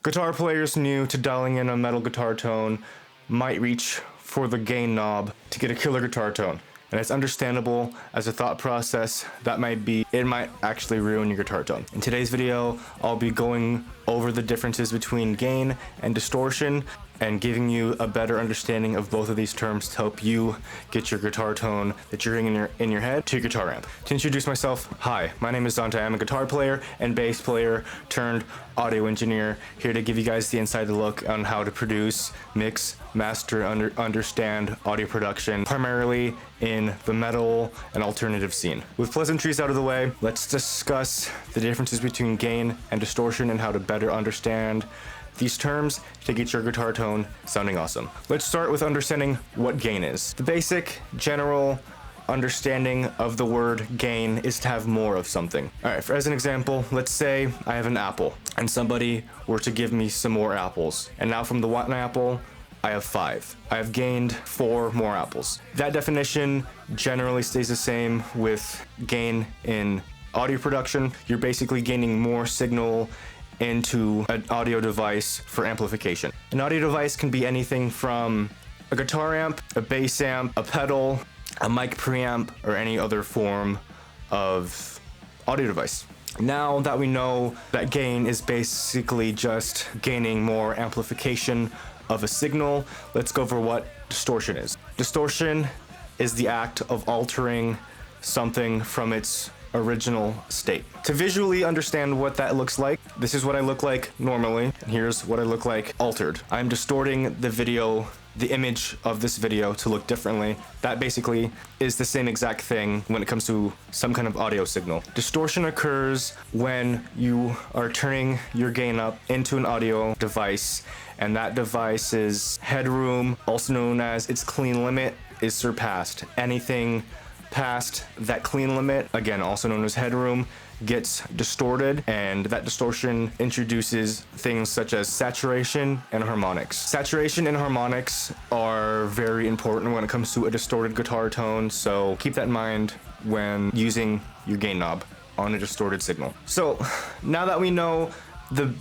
Guitar players new to dialing in a metal guitar tone might reach for the gain knob to get a killer guitar tone. And it's understandable as a thought process that it might actually ruin your guitar tone. In today's video, I'll be going over the differences between gain and distortion and giving you a better understanding of both of these terms to help you get your guitar tone that you're hearing in your head to your guitar amp. To introduce myself, hi, my name is Dante. I'm a guitar player and bass player turned audio engineer, here to give you guys the inside look on how to produce, mix, master, understand audio production, primarily in the metal and alternative scene. With pleasantries out of the way, let's discuss the differences between gain and distortion and how to better understand these terms to get your guitar tone sounding awesome. Let's start with understanding what gain is. The basic, general understanding of the word gain is to have more of something. All right, as an example, let's say I have an apple and somebody were to give me some more apples. And now from the one apple, I have 5. I have gained 4 more apples. That definition generally stays the same with gain in audio production. You're basically gaining more signal into an audio device for amplification. An audio device can be anything from a guitar amp, a bass amp, a pedal, a mic preamp, or any other form of audio device. Now that we know that gain is basically just gaining more amplification of a signal, let's go over what distortion is. Distortion is the act of altering something from its original state. To visually understand what that looks like, this is what I look like normally, and here's what I look like altered. I'm distorting the image of this video to look differently. That basically is the same exact thing when it comes to some kind of audio signal. Distortion occurs when you are turning your gain up into an audio device, and that device's headroom, also known as its clean limit, is surpassed. Anything past that clean limit, again also known as headroom, gets distorted, and that distortion introduces things such as saturation and harmonics. Saturation and harmonics are very important when it comes to a distorted guitar tone, so keep that in mind when using your gain knob on a distorted signal. So now that we know the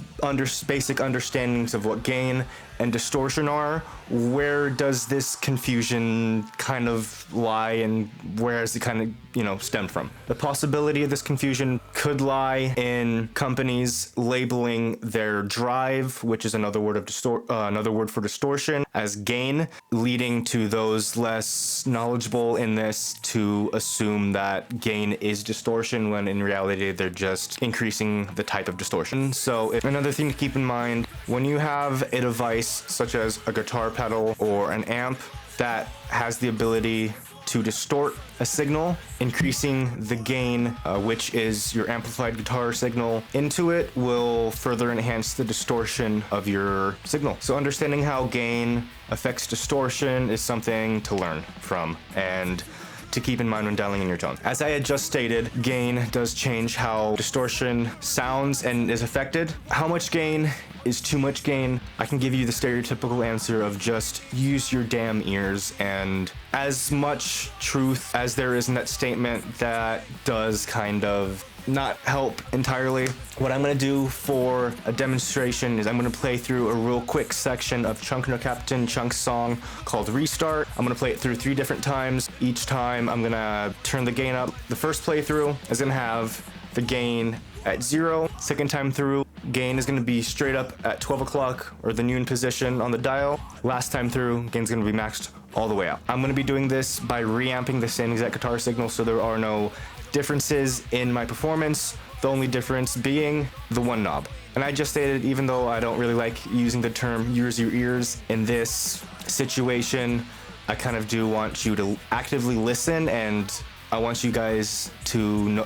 basic understandings of what gain and distortion are, where does this confusion kind of lie, and where is it kind of, stemmed from? The possibility of this confusion could lie in companies labeling their drive, which is another word for distortion, as gain, leading to those less knowledgeable in this to assume that gain is distortion, when in reality they're just increasing the type of distortion. So another thing to keep in mind, when you have a device such as a guitar pedal or an amp that has the ability to distort a signal, increasing the gain, which is your amplified guitar signal, into it will further enhance the distortion of your signal. So understanding how gain affects distortion is something to learn from and to keep in mind when dialing in your tone. As I had just stated, gain does change how distortion sounds and is affected. How much gain is too much gain? I can give you the stereotypical answer of just use your damn ears, and as much truth as there is in that statement, that does kind of not help entirely. What I'm gonna do for a demonstration is I'm gonna play through a real quick section of Chunk No Captain Chunk's song called Restart. I'm gonna play it through 3 different times. Each time I'm gonna turn the gain up. The first playthrough is gonna have the gain at 0. Second time through, gain is gonna be straight up at 12 o'clock or the noon position on the dial. Last time through, gain's gonna be maxed all the way out. I'm gonna be doing this by reamping the same exact guitar signal, so there are no differences in my performance, the only difference being the one knob. And I just stated, even though I don't really like using the term use your ears in this situation, I kind of do want you to actively listen, and I want you guys to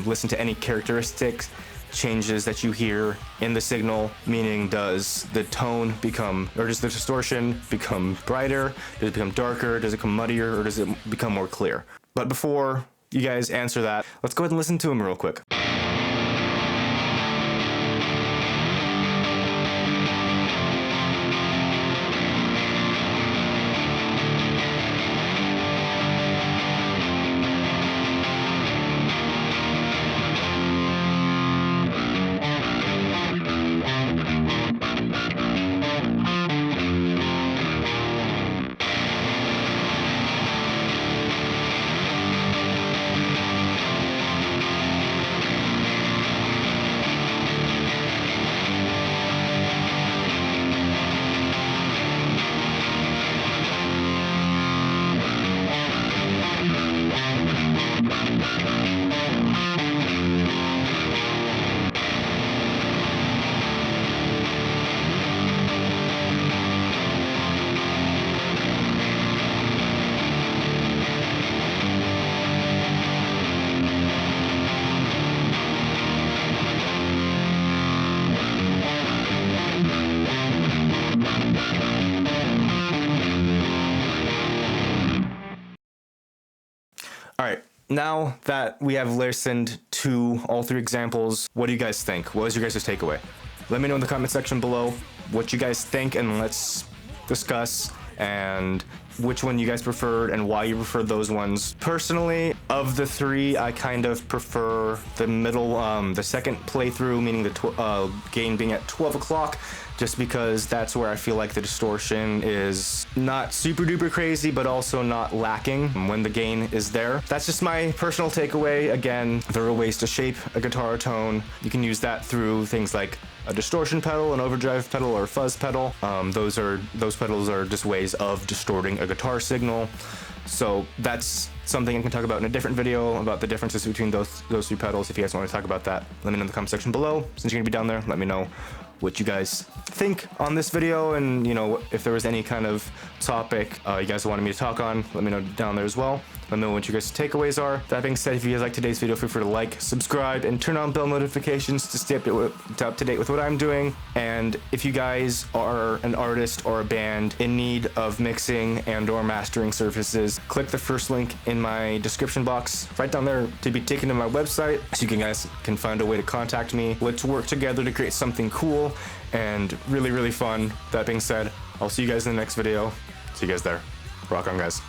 listen to any characteristics changes that you hear in the signal, meaning does the tone become, or does the distortion become brighter, does it become darker, does it become muddier, or does it become more clear? But before you guys answer that, let's go ahead and listen to him real quick. All right, now that we have listened to all three examples, what do you guys think? What was your guys' takeaway? Let me know in the comment section below what you guys think, and let's discuss and which one you guys preferred and why you preferred those ones. Personally, of the three, I kind of prefer the middle, the second playthrough, meaning the gain being at 12 o'clock, just because that's where I feel like the distortion is not super duper crazy, but also not lacking when the gain is there. That's just my personal takeaway. Again, there are ways to shape a guitar tone. You can use that through things like a distortion pedal, an overdrive pedal, or a fuzz pedal. Those pedals are just ways of distorting a guitar signal. So that's something I can talk about in a different video about the differences between those three pedals. If you guys want to talk about that, let me know in the comment section below. Since you're gonna be down there, let me know what you guys think on this video, and you know, if there was any kind of topic you guys wanted me to talk on, let me know down there as well. Let me know what your guys' takeaways are. That being said, if you guys like today's video, feel free to like, subscribe, and turn on bell notifications to stay up to date with what I'm doing. And if you guys are an artist or a band in need of mixing and or mastering services, click the first link in my description box right down there to be taken to my website, so you guys can find a way to contact me. Let's work together to create something cool and really, really fun. That being said, I'll see you guys in the next video. See you guys there. Rock on, guys.